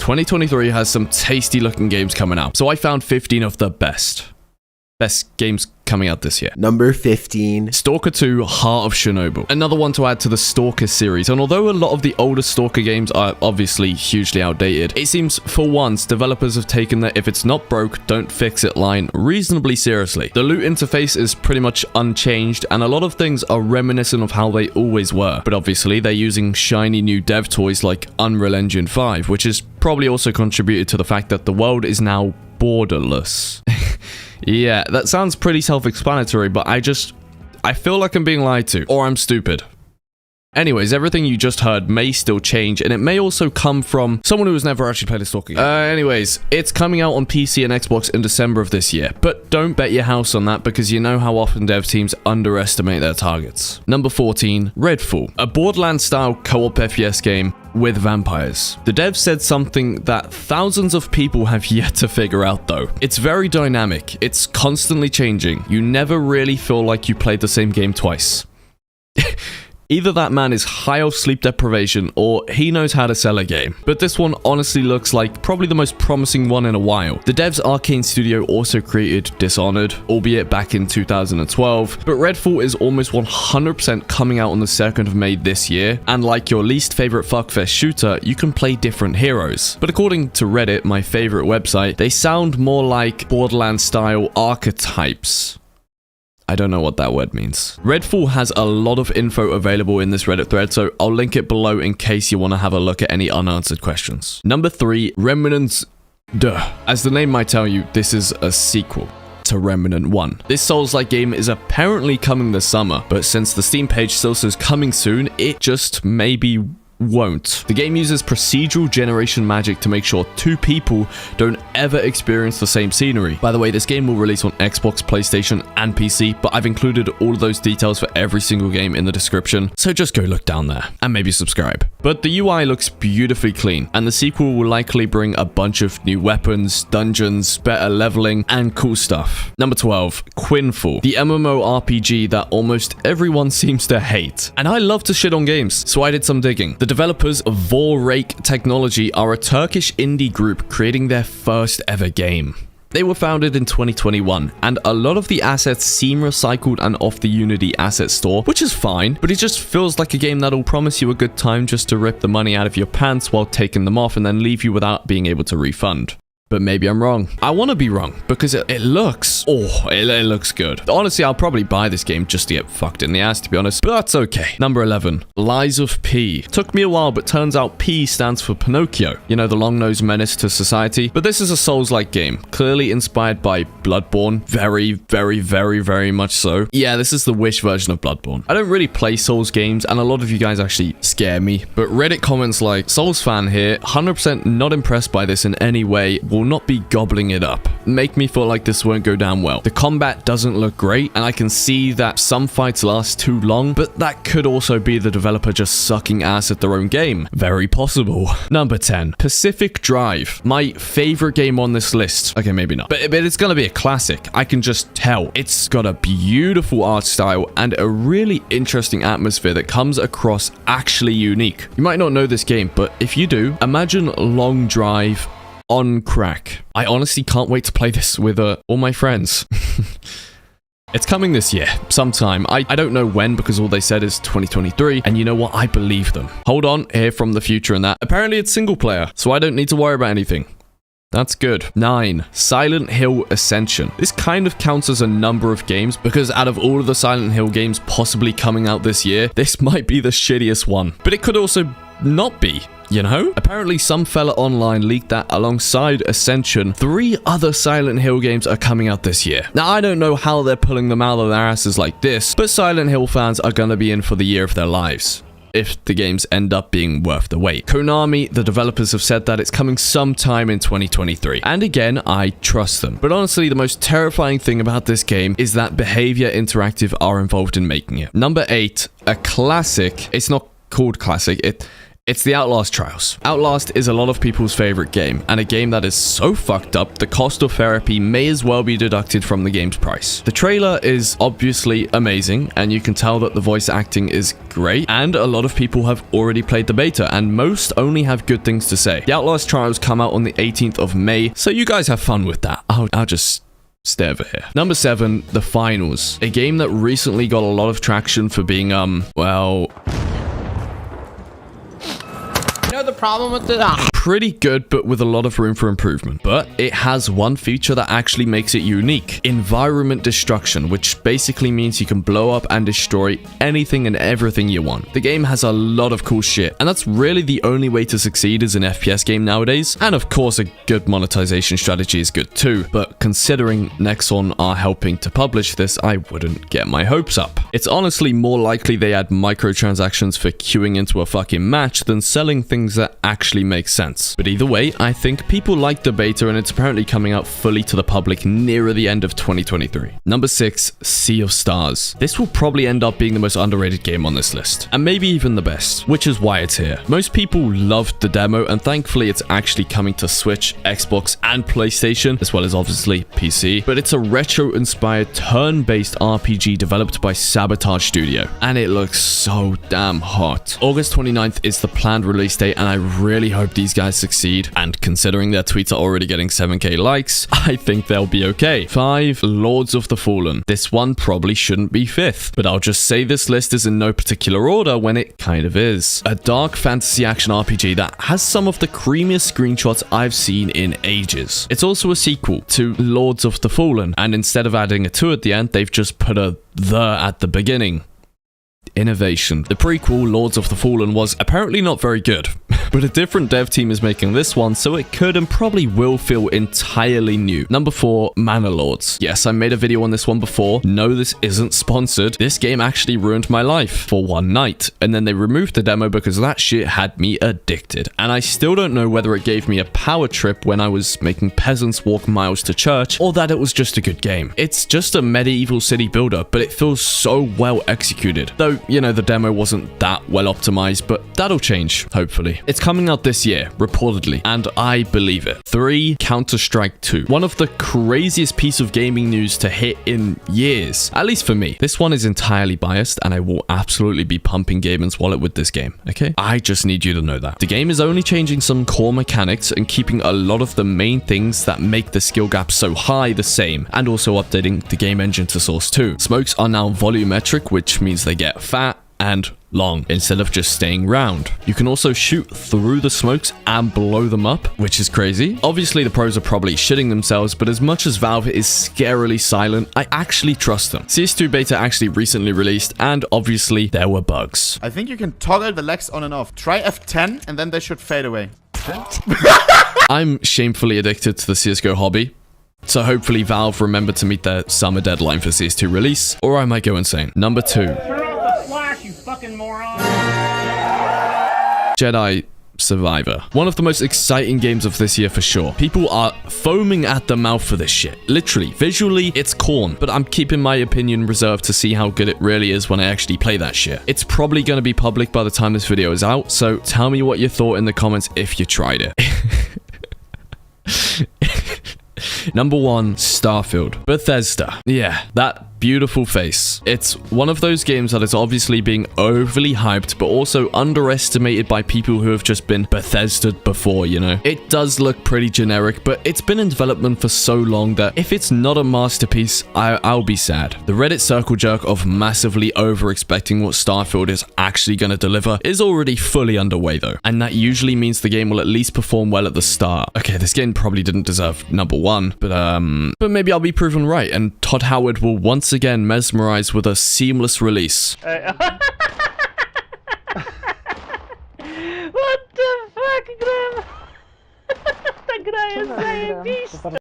2023 has some tasty looking games coming out. So I found 15 of the best games coming out this year. Number 15. Stalker 2 Heart of Chernobyl. Another one to add to the Stalker series. And although a lot of the older Stalker games are obviously hugely outdated, it seems for once developers have taken the if it's not broke, don't fix it line reasonably seriously. The loot interface is pretty much unchanged and a lot of things are reminiscent of how they always were. But obviously they're using shiny new dev toys like Unreal Engine 5, which has probably also contributed to the fact that the world is now borderless. Yeah, that sounds pretty self-explanatory, but I feel like I'm being lied to, or I'm stupid. Anyways, everything you just heard may still change, and it may also come from someone who has never actually played a Stalker game. Anyways, it's coming out on PC and Xbox in December of this year, but don't bet your house on that because you know how often dev teams underestimate their targets. Number 14, Redfall, a Borderlands-style co-op FPS game with vampires. The dev said something that thousands of people have yet to figure out though. It's very dynamic, it's constantly changing, you never really feel like you played the same game twice. Either that man is high off sleep deprivation or he knows how to sell a game. But this one honestly looks like probably the most promising one in a while. The dev's Arcane Studio also created Dishonored, albeit back in 2012, but Redfall is almost 100% coming out on the 2nd of May this year, and like your least favorite fuckfest shooter, you can play different heroes. But according to Reddit, my favorite website, they sound more like Borderlands-style archetypes. I don't know what that word means. Redfall has a lot of info available in this Reddit thread, so I'll link it below in case you want to have a look at any unanswered questions. Number 3, Remnants. As the name might tell you, this is a sequel to Remnant 1. This Souls-like game is apparently coming this summer, but since the Steam page still says coming soon, it just maybe won't. The game uses procedural generation magic to make sure two people don't ever experience the same scenery. By the way, this game will release on Xbox, PlayStation, and PC, but I've included all of those details for every single game in the description, so just go look down there and maybe subscribe. But the UI looks beautifully clean, and the sequel will likely bring a bunch of new weapons, dungeons, better leveling, and cool stuff. Number 12, Quinfall, the MMORPG that almost everyone seems to hate. And I love to shit on games, so I did some digging. The developers of Vorrake Technology are a Turkish indie group creating their first ever game. They were founded in 2021, and a lot of the assets seem recycled and off the Unity asset store, which is fine, but it just feels like a game that'll promise you a good time just to rip the money out of your pants while taking them off and then leave you without being able to refund. But maybe I'm wrong. I want to be wrong because it looks, it looks good. Honestly, I'll probably buy this game just to get fucked in the ass, to be honest, but that's okay. Number 11, Lies of P. Took me a while, but turns out P stands for Pinocchio. You know, the long-nosed menace to society. But this is a Souls-like game, clearly inspired by Bloodborne. Very, very, very, very much so. Yeah, this is the Wish version of Bloodborne. I don't really play Souls games, and a lot of you guys actually scare me, but Reddit comments like, Souls fan here, 100% not impressed by this in any way, will not be gobbling it up. Make me feel like this won't go down well. The combat doesn't look great, and I can see that some fights last too long, but that could also be the developer just sucking ass at their own game. Very possible. Number 10, Pacific Drive. My favorite game on this list. Okay, maybe not. But it's gonna be a classic. I can just tell. It's got a beautiful art style and a really interesting atmosphere that comes across actually unique. You might not know this game, but if you do, imagine Long Drive on crack. I honestly can't wait to play this with all my friends. It's coming this year, sometime. I don't know when because all they said is 2023, and you know what? I believe them. Hold on, hear from the future and that. Apparently it's single player, so I don't need to worry about anything. That's good. 9, Silent Hill Ascension. This kind of counts as a number of games because out of all of the Silent Hill games possibly coming out this year, this might be the shittiest one. But it could also not be. You know? Apparently some fella online leaked that alongside Ascension, 3 other Silent Hill games are coming out this year. Now, I don't know how they're pulling them out of their asses like this, but Silent Hill fans are gonna be in for the year of their lives, if the games end up being worth the wait. Konami, the developers, have said that it's coming sometime in 2023. And again, I trust them. But honestly, the most terrifying thing about this game is that Behavior Interactive are involved in making it. Number 8, a classic. It's not called classic. It's the Outlast Trials. Outlast is a lot of people's favorite game, and a game that is so fucked up, the cost of therapy may as well be deducted from the game's price. The trailer is obviously amazing, and you can tell that the voice acting is great, and a lot of people have already played the beta, and most only have good things to say. The Outlast Trials come out on the 18th of May, so you guys have fun with that. I'll just stay over here. Number 7, The Finals. A game that recently got a lot of traction for being, well, the problem with it, pretty good, but with a lot of room for improvement. But it has one feature that actually makes it unique: environment destruction, which basically means you can blow up and destroy anything and everything you want. The game has a lot of cool shit, and that's really the only way to succeed as an FPS game nowadays. And of course, a good monetization strategy is good too, but considering Nexon are helping to publish this, I wouldn't get my hopes up. It's honestly more likely they add microtransactions for queuing into a fucking match than selling things that actually make sense. But either way, I think people like the beta, and it's apparently coming out fully to the public nearer the end of 2023. Number 6, Sea of Stars. This will probably end up being the most underrated game on this list, and maybe even the best, which is why it's here. Most people loved the demo, and thankfully it's actually coming to Switch, Xbox, and PlayStation, as well as obviously PC. But it's a retro-inspired turn-based RPG developed by Sabotage Studio, and it looks so damn hot. August 29th is the planned release date, and I really hope these guys succeed, and considering their tweets are already getting 7k likes, I think they'll be okay. 5, Lords of the Fallen. This one probably shouldn't be 5th, but I'll just say this list is in no particular order when it kind of is. A dark fantasy action RPG that has some of the creamiest screenshots I've seen in ages. It's also a sequel to Lords of the Fallen, and instead of adding a 2 at the end, they've just put a "the" at the beginning. Innovation. The prequel, Lords of the Fallen, was apparently not very good, but a different dev team is making this one, so it could and probably will feel entirely new. Number 4, Manor Lords. Yes, I made a video on this one before. No, this isn't sponsored. This game actually ruined my life for one night, and then they removed the demo because that shit had me addicted. And I still don't know whether it gave me a power trip when I was making peasants walk miles to church, or that it was just a good game. It's just a medieval city builder, but it feels so well executed. Though, you know, the demo wasn't that well optimized, but that'll change, hopefully. It's coming out this year, reportedly, and I believe it. 3, Counter-Strike 2. One of the craziest piece of gaming news to hit in years, at least for me. This one is entirely biased, and I will absolutely be pumping Gaben's wallet with this game, okay? I just need you to know that. The game is only changing some core mechanics and keeping a lot of the main things that make the skill gap so high the same, and also updating the game engine to Source 2. Smokes are now volumetric, which means they get fat and long instead of just staying round. You can also shoot through the smokes and blow them up, which is crazy. Obviously, the pros are probably shitting themselves, but as much as Valve is scarily silent, I actually trust them. CS2 beta actually recently released, and obviously there were bugs. I think you can toggle the legs on and off. Try F10 and then they should fade away. I'm shamefully addicted to the CSGO hobby, so hopefully Valve remember to meet their summer deadline for CS2 release, or I might go insane. Number 2. you fucking moron. Jedi Survivor. One of the most exciting games of this year for sure. People are foaming at the mouth for this shit. Literally, visually, it's corn, but I'm keeping my opinion reserved to see how good it really is when I actually play that shit. It's probably going to be public by the time this video is out, so tell me what you thought in the comments if you tried it. Number 1, Starfield. Bethesda. Yeah, that beautiful face. It's one of those games that is obviously being overly hyped, but also underestimated by people who have just been Bethesda'd before, you know? It does look pretty generic, but it's been in development for so long that if it's not a masterpiece, I'll be sad. The Reddit circle jerk of massively over-expecting what Starfield is actually going to deliver is already fully underway though, and that usually means the game will at least perform well at the start. Okay, this game probably didn't deserve number 1, but maybe I'll be proven right, and Todd Howard will once again mesmerize with a seamless release.